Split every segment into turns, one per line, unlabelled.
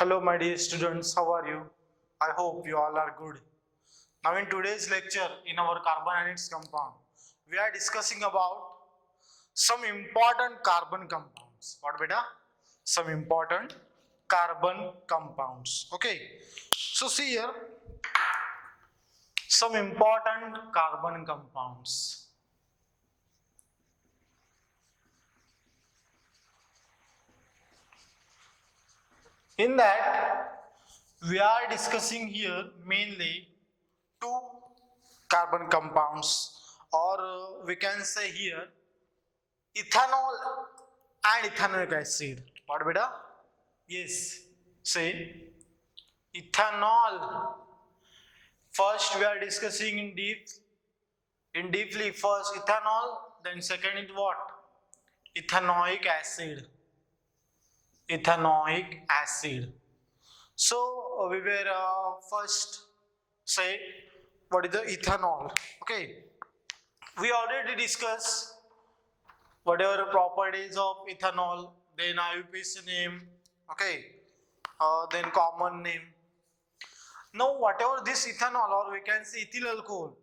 Hello, my dear students. How are you? I hope you all are good. Now, in today's lecture, in our carbon and its compound, we are discussing about some important carbon compounds. What, beta? Some important carbon compounds. Okay. So, see here some important carbon compounds. In that, we are discussing here mainly two carbon compounds, or we can say here ethanol and ethanoic acid. What beta? Yes, say ethanol. First we are discussing in deeply first ethanol, then second is what? Ethanoic acid. Ethanoic acid. So we were first say what is the ethanol. Okay, we already discussed whatever properties of ethanol, then IUPAC name, okay, then common name. Now whatever this ethanol, or we can say ethyl alcohol,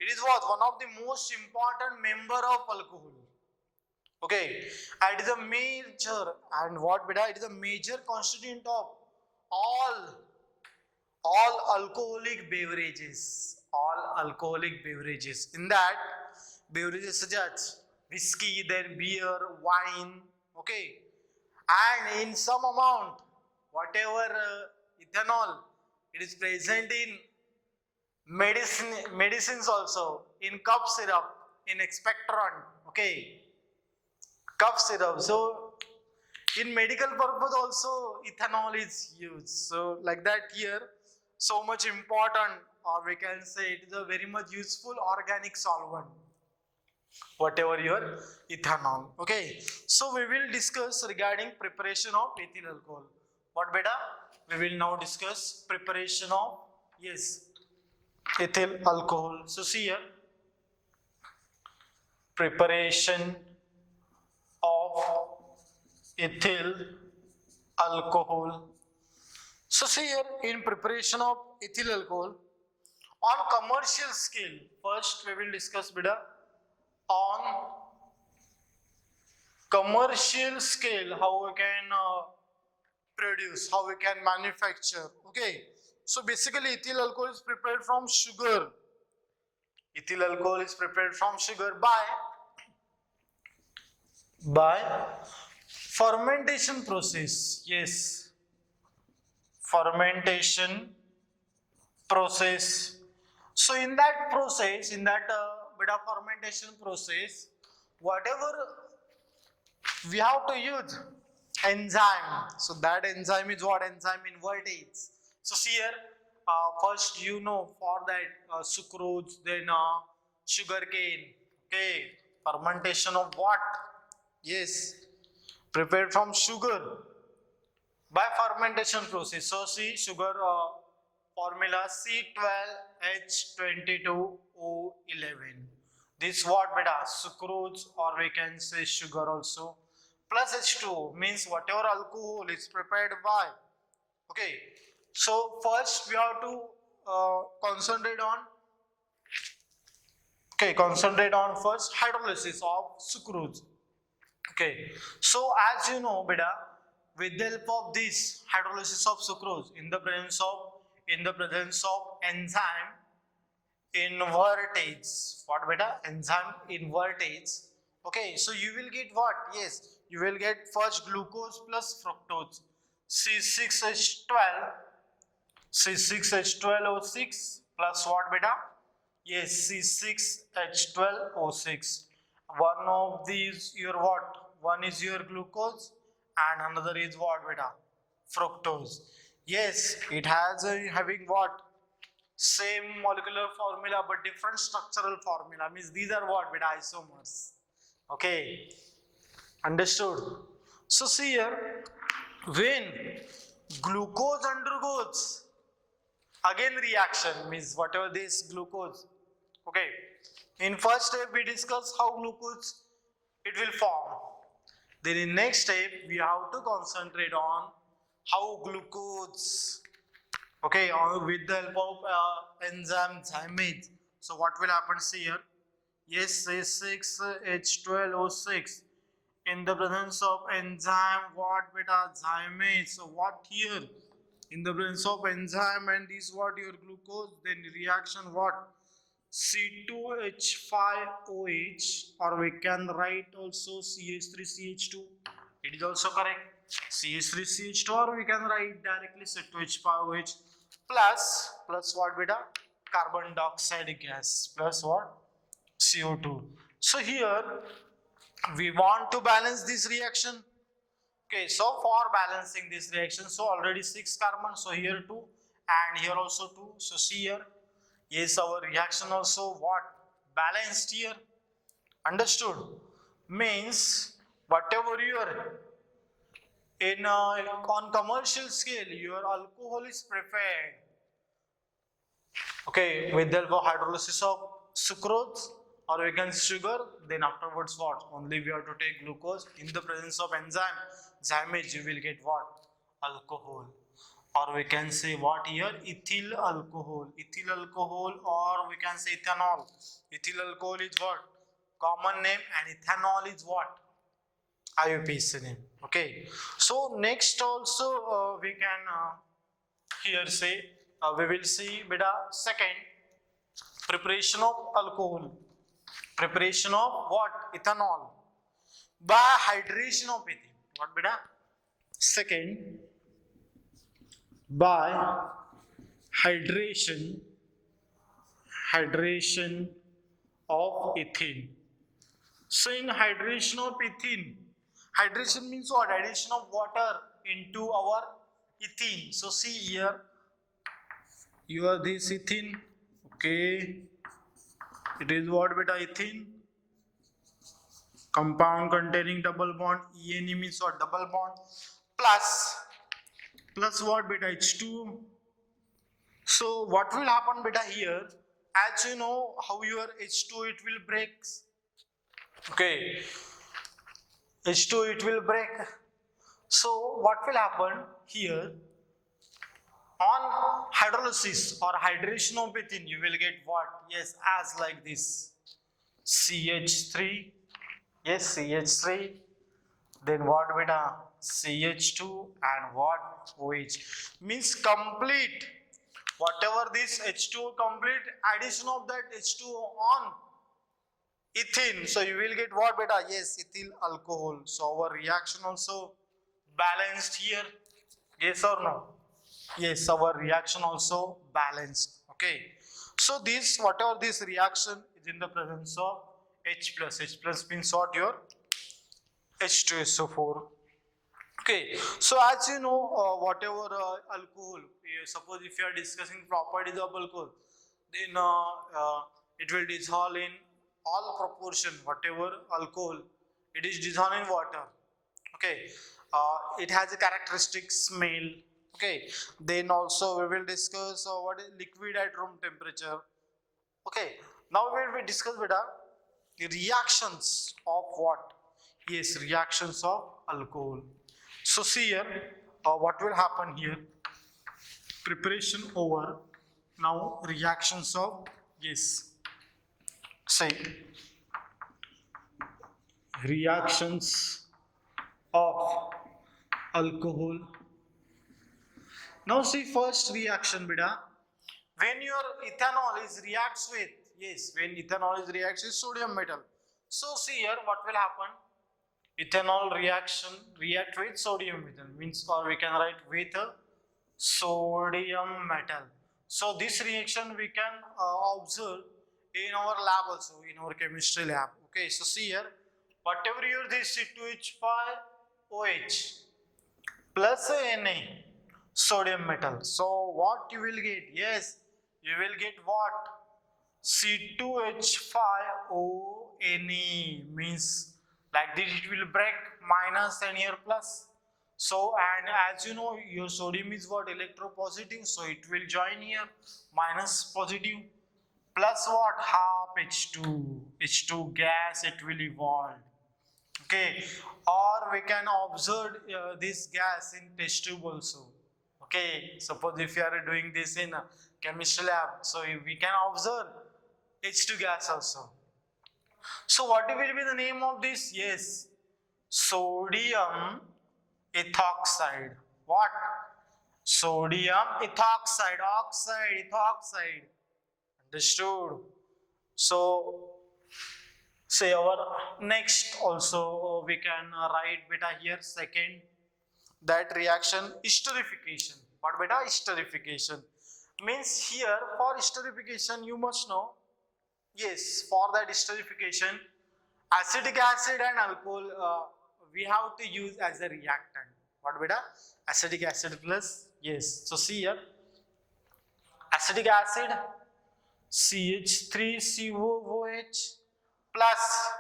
it is what one of the most important member of alcohol. Okay, and it is a major, and what beta, it is a major constituent of all alcoholic beverages. All alcoholic beverages. In that, beverages such as whiskey, then beer, wine, okay, and in some amount, whatever ethanol, it is present in medicines also, in cough syrup, in expectorant, okay, cough syrup. So in medical purpose also ethanol is used. So like that here, so much important, or we can say it is a very much useful organic solvent, whatever your ethanol. Okay, so we will discuss regarding preparation of ethyl alcohol. What beta? We will now discuss preparation of, yes, ethyl alcohol. So see here, preparation of ethyl alcohol. So see here, in preparation of ethyl alcohol on commercial scale, first we will discuss beta on commercial scale how we can produce, how we can manufacture. Okay, so basically ethyl alcohol is prepared from sugar. Ethyl alcohol is prepared from sugar by fermentation process. Yes, fermentation process. So in that process, in that beta fermentation process, whatever we have to use enzyme. So that enzyme is what? Enzyme invertase. So see here, first for that sucrose, then sugar cane. Okay, fermentation of what? Yes, prepared from sugar by fermentation process. So see sugar formula C12H22O11. This what beta? Sucrose, or we can say sugar also, plus H2O, means whatever alcohol is prepared by. Okay, so first we have to concentrate on first hydrolysis of sucrose. Okay, so as you know beta, with the help of this hydrolysis of sucrose, in the presence of enzyme invertase. What beta? Enzyme invertase. Okay, so you will get what? Yes, you will get first glucose plus fructose, C6H12O6 plus what beta? Yes, C6H12O6. One of these your what? One is your glucose and another is what beta? Fructose. Yes, it has having what? Same molecular formula but different structural formula, means these are what beta? Isomers. Okay, understood? So see here, when glucose undergoes again reaction, means whatever this glucose, okay, in first step we discuss how glucose it will form, then in next step we have to concentrate on how glucose, okay, with the help of enzyme zymase. So what will happen? See here, yes, C6H12O6 in the presence of enzyme, what beta zymase. So what here, in the presence of enzyme and this what your glucose, then reaction what, C2H5OH, or we can write also CH3CH2. It is also correct. CH3CH2, or we can write directly C2H5OH plus what beta, carbon dioxide gas, plus what, CO2. So here we want to balance this reaction. Okay, so for balancing this reaction, so already 6 carbon, so here 2 and here also 2. So see here, yes, our reaction also what, balanced here. Understood? Means whatever your in on commercial scale your alcohol is prepared, okay, with the help of hydrolysis of sucrose or we can sugar, then afterwards what, only we have to take glucose. In the presence of enzyme zymase, you will get what, alcohol, or we can say what here, ethyl alcohol, or we can say ethanol. Ethyl alcohol is what, common name, and ethanol is what, IUPAC name. Okay, so next also we can here say we will see beta second, preparation of alcohol, preparation of what, ethanol, by hydration of ethene. What beta, second, by hydration of ethene. So in hydration of ethene, hydration means what, addition of water into our ethene. So see here, you are this ethene, okay, it is what beta, ethene, compound containing double bond, ENE means what, double bond, plus what beta, H2. So what will happen beta here, as you know how your H2 it will break, okay, H2 it will break. So what will happen here, on hydrolysis or hydration of ethene, you will get what, yes, as like this, CH3, yes, CH3, then what beta, CH2, and what, OH, means complete whatever this H2, complete addition of that H2 on ethene, so you will get what beta, yes, ethyl alcohol. So our reaction also balanced here, yes or no, yes, our reaction also balanced. Okay, so this whatever this reaction is in the presence of H plus means what, your H2SO4. Okay, so as you know whatever alcohol, suppose if you are discussing properties of alcohol, then it will dissolve in all proportion, whatever alcohol, it is dissolved in water. Okay, it has a characteristic smell. Okay, then also we will discuss what is liquid at room temperature. Okay, now we will discuss beta the reactions of what, yes, reactions of alcohol. So see here what will happen here, preparation over, now reactions of, yes, say reactions of alcohol. Now see first reaction beta, when your ethanol is reacts with, yes, when ethanol is reacts with sodium metal. So see here what will happen, ethanol react with sodium metal, means, or we can write with a sodium metal. So this reaction we can observe in our lab also, in our chemistry lab. Okay, so see here, whatever your this C2H5OH plus Na, sodium metal. So what you will get, yes, you will get what, C2H5ONe, means like this it will break minus and here plus. So and as you know your sodium is what, electropositive, so it will join here minus positive, plus what, half H2 gas it will evolve. Okay, or we can observe this gas in test tube also. Okay, suppose if you are doing this in a chemistry lab, so we can observe H2 gas also. So what will be the name of this? Yes, sodium ethoxide. What? Sodium ethoxide, ethoxide. Understood? So say our next also we can write beta here second, that reaction esterification. What beta? Esterification means here for esterification you must know, yes, for that esterification acetic acid and alcohol we have to use as a reactant. What beta? Acetic acid plus, yes. So see here, acetic acid CH3COOH plus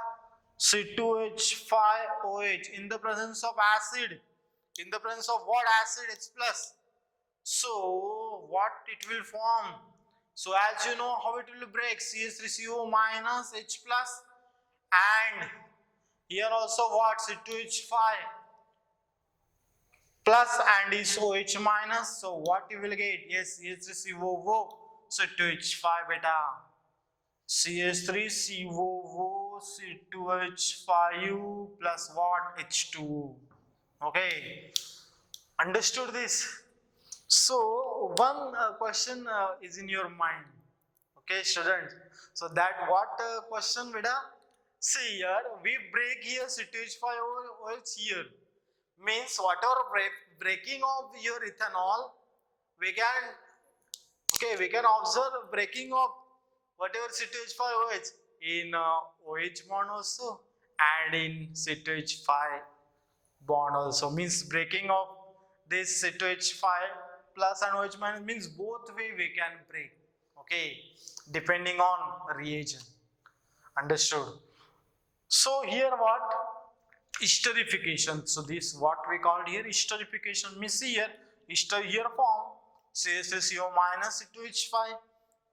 C2H5OH in the presence of acid. In the presence of what acid? H plus. So what it will form? So as you know how it will break, CH3CO minus H plus, and here also what? C2H5 plus and is OH minus. So what you will get? Yes, CH3COO, C2H5 beta. CH3COO, C2H5 plus what? H2. Okay, understood this? So one question is in your mind. Okay, students. So that what question, beta? See here, we break here C2H5OH here. Means whatever breaking of your ethanol, we can, okay, we can observe breaking of whatever C2H5OH in OH bond also and in C2H5 bond also. Means breaking of this C2H5 plus and OH minus means both way we can break. Okay, depending on reagent. Understood? So here what? Esterification. So this what we called here esterification. Means here ester here form CSSCO minus C2H5.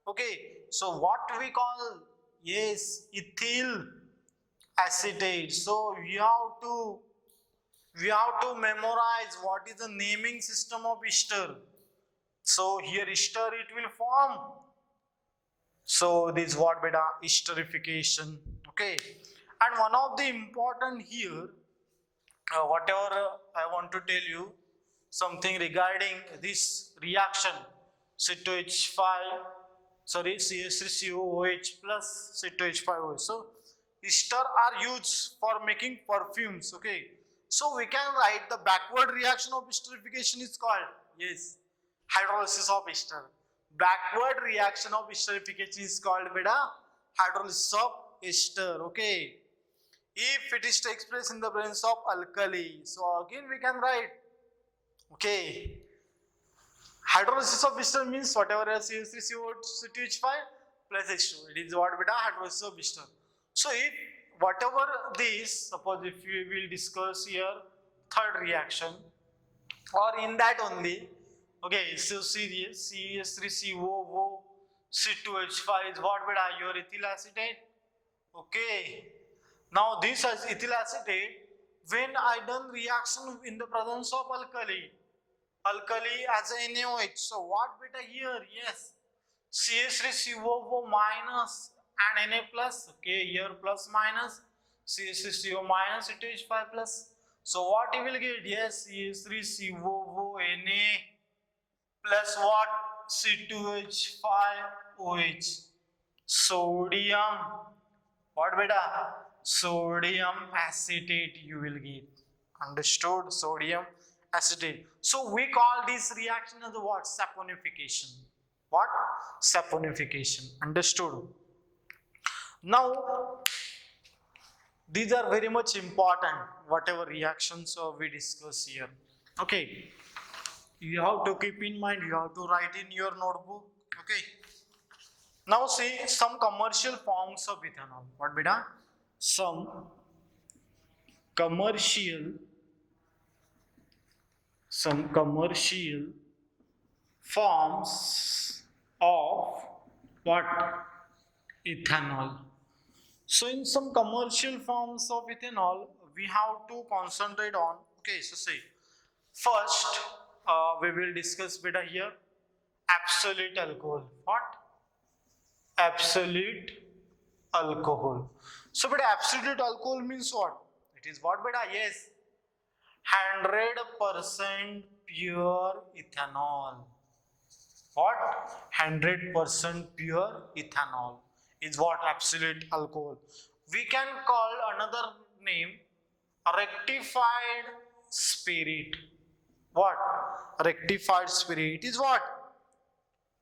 Okay, so what we call? Yes, ethyl acetate. So we have to memorize what is the naming system of ester. So here ester it will form. So this is what beta? Esterification. Okay, and one of the important here, whatever I want to tell you something regarding this reaction C2H5, sorry, CH3COOH plus C2H5OH. So ester are used for making perfumes. Okay, so we can write the backward reaction of esterification is called, yes, hydrolysis of ester. Backward reaction of esterification is called beta hydrolysis of ester. Okay, if it is takes place in the presence of alkali, so again we can write, okay, hydrolysis of ester means whatever CH3COH5 plus H2, it is what beta? Hydrolysis of ester. So if whatever this, suppose if we will discuss here third reaction or in that only, okay, so see CH3COO C2H5 is what beta? Your ethyl acetate. Okay, now this is ethyl acetate. When I done reaction in the presence of alkali as a NaOH. So what beta here? Yes, CH3COO minus and Na plus. Okay, here plus minus CH3CO minus C2H5 plus. So what you will get? Yes, CH3COO Na plus what? C2H5OH. Sodium. What beta? Sodium acetate you will get. Understood? Sodium acetate. So we call this reaction as the what? Saponification. What? Saponification. Understood? Now these are very much important, whatever reactions we discuss here. Okay, you have to keep in mind, you have to write in your notebook. Okay, now see some commercial forms of ethanol. What beta? Some commercial forms of what? Ethanol. So in some commercial forms of ethanol we have to concentrate on. Okay, so see, first we will discuss beta here absolute alcohol. What? Absolute alcohol. So beta absolute alcohol means what? It is what beta? Yes, 100% pure ethanol. What? 100% pure ethanol is what absolute alcohol. We can call another name rectified spirit. What? Rectified spirit is what?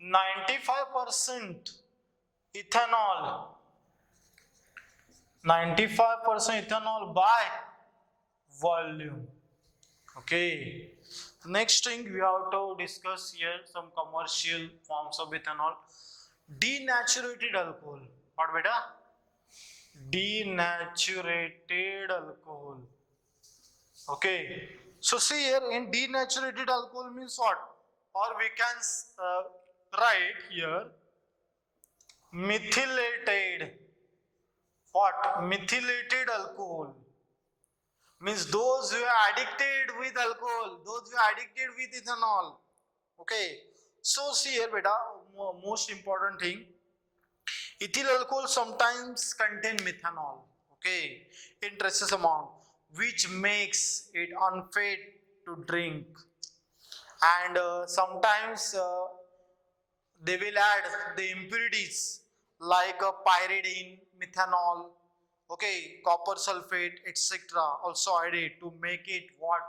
95% ethanol. 95% ethanol by volume. Okay. Next thing we have to discuss here some commercial forms of ethanol. Denatured alcohol. What beta? Denatured alcohol. Okay. So see here in denatured alcohol means what? Or we can write here methylated. What? Methylated alcohol. Means those who are addicted with alcohol, those who are addicted with ethanol. Okay. So see here beta, most important thing, ethyl alcohol sometimes contain methanol, okay, in traces amount, which makes it unfit to drink. And sometimes they will add the impurities like pyridine, methanol, okay, copper sulfate, etc. also added to make it what?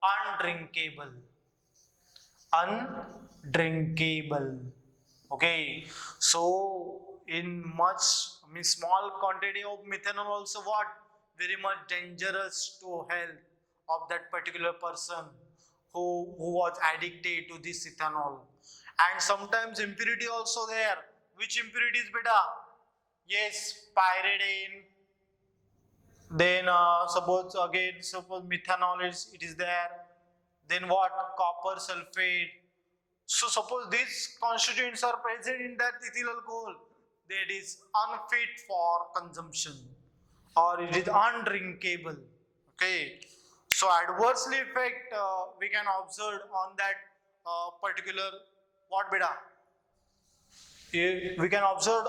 Undrinkable. Undrinkable. Okay, so in much, I mean small quantity of methanol also what? Very much dangerous to health of that particular person who was addicted to this ethanol. And sometimes impurity also there. Which impurities beta? Yes, pyridine. Then suppose methanol is there. Then what? Copper sulfate. So suppose these constituents are present in that ethyl alcohol, that is unfit for consumption or it is undrinkable. Okay. So adversely effect we can observe on that particular what beta? We can observe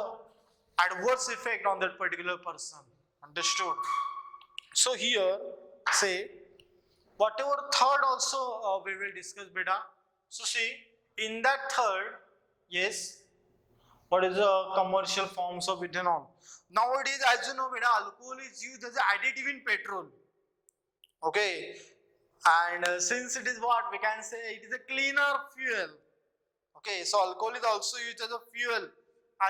adverse effect on that particular person. Understood? So here say whatever third also we will discuss beta. So see in that third, yes, what is the commercial forms of ethanol? Nowadays, as you know, beta, alcohol is used as an additive in petrol. Okay, and since it is what we can say, it is a cleaner fuel. Okay, so alcohol is also used as a fuel.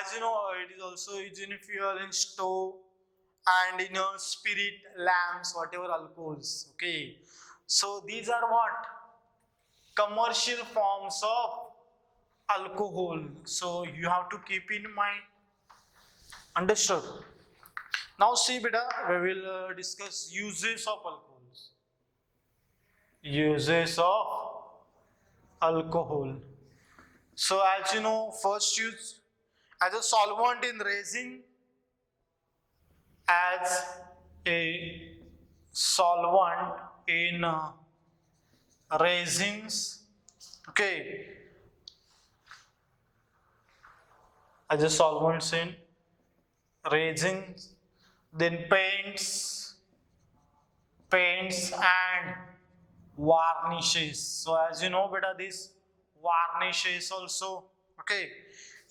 As you know, it is also used in fuel in stove and in spirit lamps, whatever alcohols. Okay, so these are what? Commercial forms of alcohol. So you have to keep in mind. Understood? Now see beta, we will discuss uses of alcohols. Uses of alcohol. So as you know, first use as a solvent in resin, as a solvent in resins, okay, as a solvents in resins, then paints and varnishes. So as you know beta, this varnishes also, okay,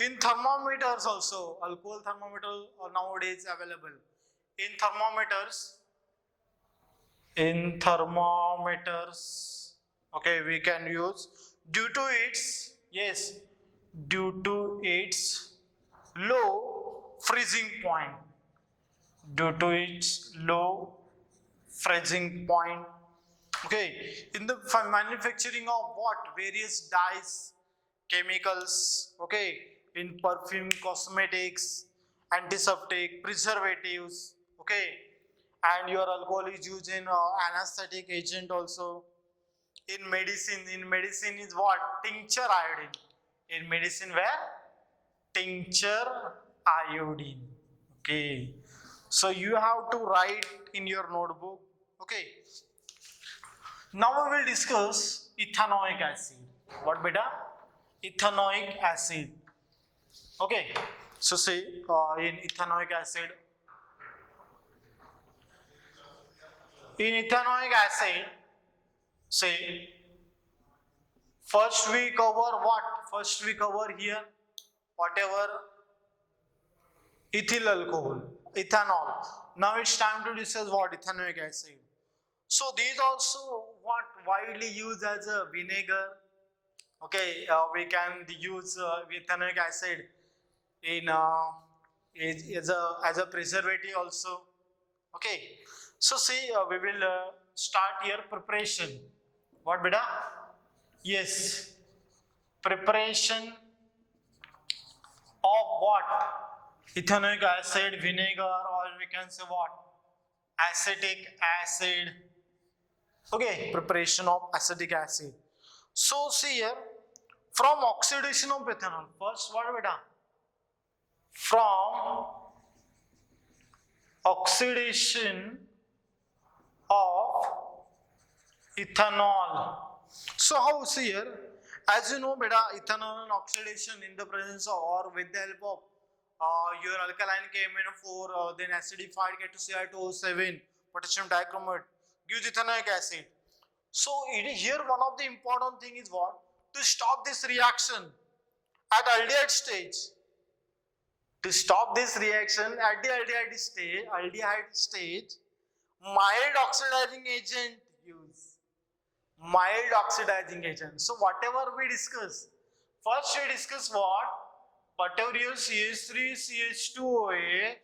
in thermometers also, alcohol thermometer are nowadays available. In thermometers, okay, we can use due to its, yes, due to its low freezing point, due to its low freezing point. Okay, in the manufacturing of what? Various dyes, chemicals, okay, in perfume, cosmetics, antiseptic, preservatives, okay, and your alcohol is used in anesthetic agent also. In medicine is what? Tincture iodine. In medicine where? Tincture iodine. Okay, so you have to write in your notebook Okay. Now we will discuss ethanoic acid. What beta? Ethanoic acid. Okay. So say in ethanoic acid. In ethanoic acid, say first we cover what? First we cover here whatever ethyl alcohol, ethanol. Now it's time to discuss what ethanoic acid. So these also what widely used as a vinegar. Okay, we can use ethanoic acid in as a preservative also. Okay, so see we will start here preparation. What beta? Yes, preparation of what? Ethanoic acid, vinegar, or we can say what? Acetic acid. Okay, preparation of acetic acid. So see here, from oxidation of ethanol. First, what we done? From oxidation of ethanol. So how see here? As you know, beta, ethanol and oxidation in the presence of or with the help of your alkaline KMnO4, then acidified K2Cl2O7, potassium dichromate gives ethanoic acid. So here one of the important thing is what? To stop this reaction at aldehyde stage. To stop this reaction at the aldehyde stage, mild oxidizing agent use. Mild oxidizing agent. So whatever we discuss, first we discuss what? Whatever you CH3, CH2OA,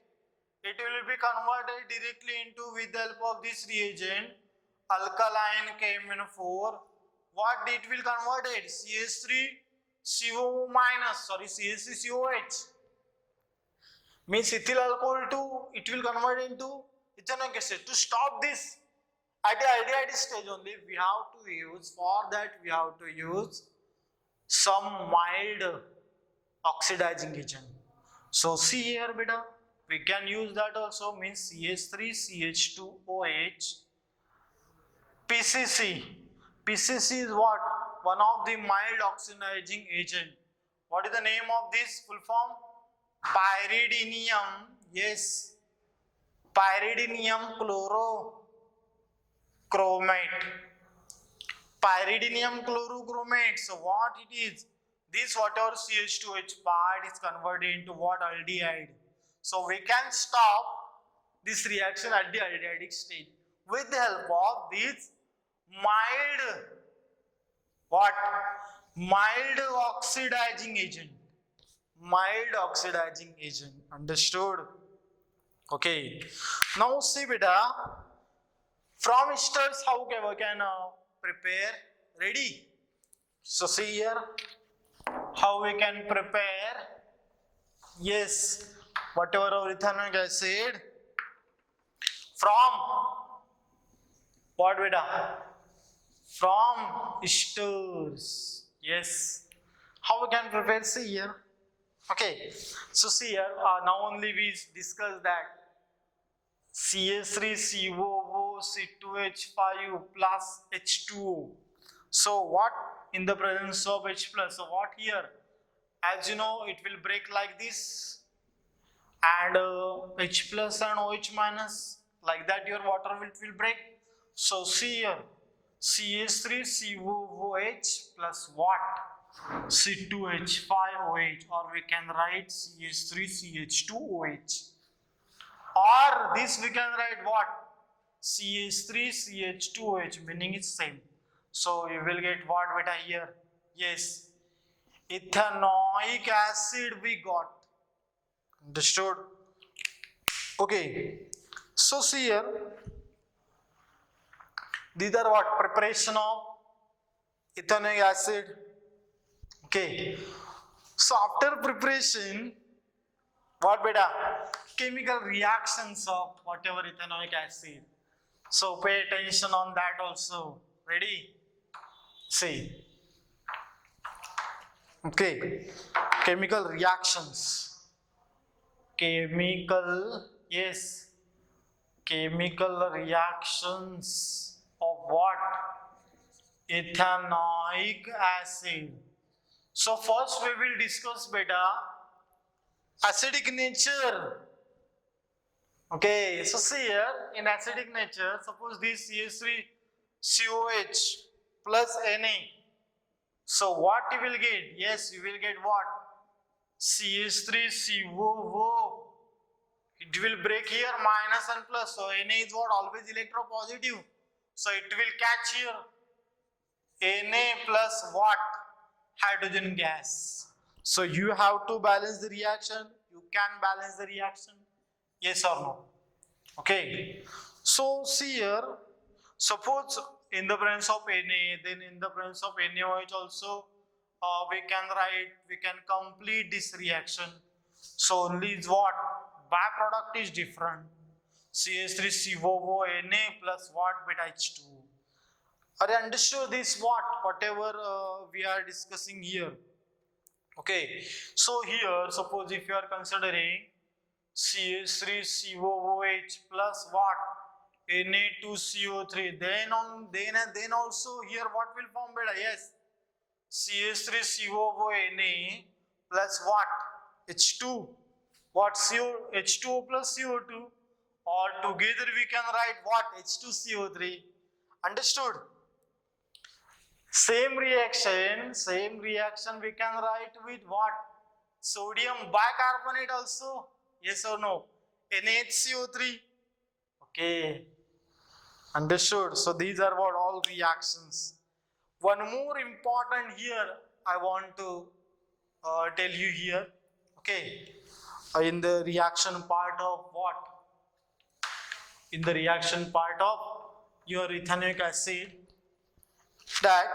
it will be converted directly into with the help of this reagent, alkaline KMnO4. What it will convert it? CH3CO minus, sorry, CH3COH. Means ethyl alcohol to, it will convert into ethanoic acid. To stop this at the aldehyde stage only, we have to use, for that we have to use some mild oxidizing agent. So see here beta, we can use that also, means CH3CH2OH. PCC. PCC is what? One of the mild oxidizing agent. What is the name of this full form? Pyridinium. Yes. Pyridinium chlorochromate. Pyridinium chlorochromate. So what it is? This whatever CH2H part is converted into what? Aldehyde. So we can stop this reaction at the aldehydic stage with the help of this mild what? Mild oxidizing agent. Mild oxidizing agent. Understood? Okay. Now see beta, from esters how we can prepare. Ready? So see here how we can prepare. Yes, whatever our ethanoic acid from what beta? From esters. Yes. How we can prepare? See here. Okay. So see here. Now only we discuss that CH3COO C2H5 plus H2O. So what? In the presence of H plus. So what here? As you know, it will break like this, and H plus and OH minus, like that your water will break. So see here, CH3COOH plus what? C2H5OH, or we can write CH3CH2OH, or this we can write what? CH3CH2OH, meaning it's same. So you will get what beta here? Yes, ethanoic acid we got. Understood? Okay. So see here, these are what? Preparation of ethanoic acid. Okay. So after preparation, what beta? Chemical reactions of whatever ethanoic acid. So pay attention on that also. Ready? See. Okay. Chemical reactions. Chemical, yes. chemical reactions of what? Ethanoic acid. So first we will discuss beta acidic nature. Okay, so see here in acidic nature, suppose this CH3COH plus Na. So what you will get? Yes, you will get what? CH3COO. It will break here minus and plus. So Na is what? Always electropositive. So it will catch here Na plus what? Hydrogen gas. So you have to balance the reaction. You can balance the reaction. Yes or no? Okay. So see here. Suppose in the presence of Na, then in the presence of NaOH also we can complete this reaction. So only is what? Byproduct is different. CH3COO Na plus what? Beta H2. Are you understood this what? Whatever we are discussing here. Okay. So here suppose if you are considering CH3COOH plus what? Na2CO3. Then also here what will form beta? Yes. CH3COONA plus what? H2. What? H2O plus CO2. Or together we can write what? H2CO3. Understood? Same reaction we can write with what? Sodium bicarbonate also. Yes or no? NaHCO3. Okay. Understood? So these are what? All reactions. One more important here I want to tell you here. Okay. In the reaction part of what? In the reaction part of your ethanoic acid, that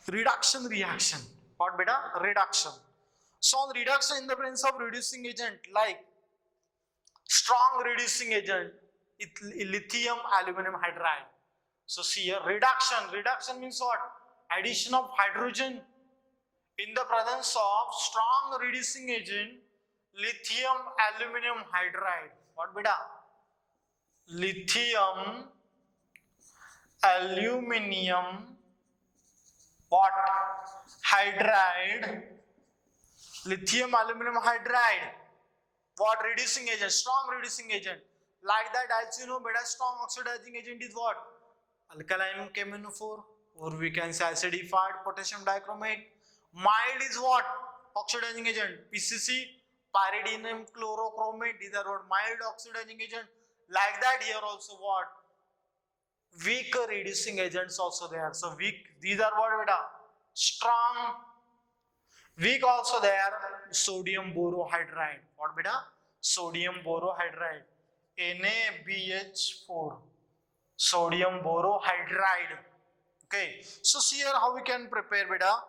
reduction reaction. What beta? Reduction. So on reduction in the presence of reducing agent like strong reducing agent, lithium aluminum hydride. So see here reduction means what? Addition of hydrogen in the presence of strong reducing agent lithium aluminum hydride. What beta? Lithium aluminum what? Hydride. Lithium aluminum hydride. What? Reducing agent, strong reducing agent. Like that, as you know, beta strong oxidizing agent is what? Alkaline KMnO4, or we can say acidified potassium dichromate. Mild is what? Oxidizing agent. PCC, pyridinium chlorochromate. These are what? Mild oxidizing agent. Like that, here also what? Weak reducing agents also there. So weak, these are what beta? Strong. Weak also there, sodium borohydride. What beta? Sodium borohydride. NaBH4. Sodium borohydride. Okay. So see here how we can prepare beta.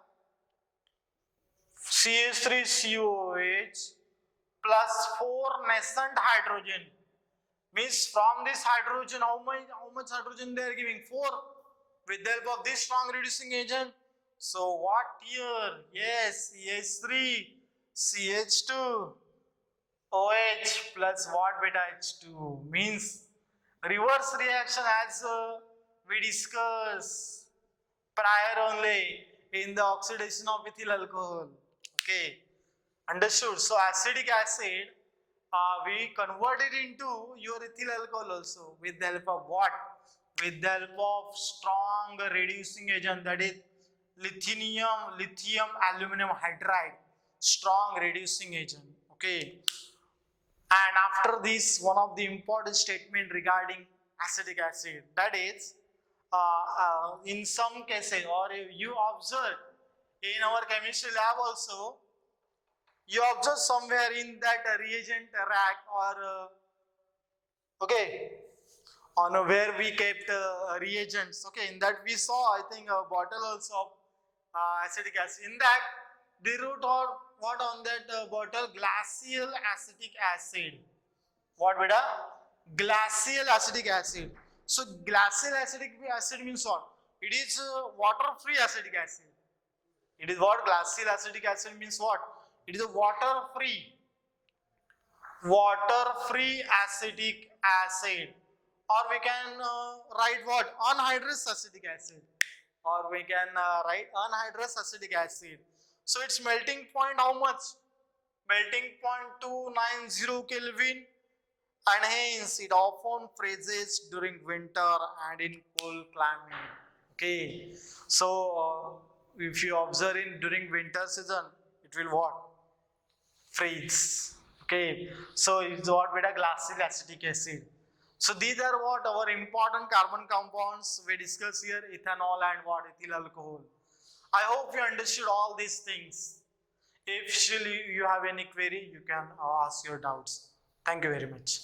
CH3COOH plus 4 nascent hydrogen. Means from this hydrogen, how much hydrogen they are giving? 4. With the help of this strong reducing agent. So what here? Yes, CH3, CH2, OH plus what beta H2 means reverse reaction as we discussed prior only in the oxidation of ethyl alcohol. Okay, understood? So acidic acid we convert it into your ethyl alcohol also with the help of what? With the help of strong reducing agent, that is lithium aluminum hydride, strong reducing agent. Okay. And after this, one of the important statement regarding acidic acid, that is in some cases, or you observe in our chemistry lab also, you observe somewhere in that reagent rack or okay, on where we kept reagents. Okay, in that we saw, I think, a bottle also of acetic acid. In that they wrote what on that bottle? Glacial acetic acid. What beta? Glacial acetic acid. So glacial acetic acid means what? It is water-free acetic acid. It is what? Glacial acetic acid means what? It is a water-free. water-free acetic acid, or we can write what? Anhydrous acetic acid, or we can write anhydrous acetic acid. So its melting point how much? Melting point 290 Kelvin, and hence it often freezes during winter and in cold climate. Okay, so if you observe in during winter season, it will what? Freeze. Okay, so it's what with a glacial acetic acid. So these are what our important carbon compounds we discuss here: ethanol and what? Ethyl alcohol. I hope you understood all these things. If still you have any query, you can ask your doubts. Thank you very much.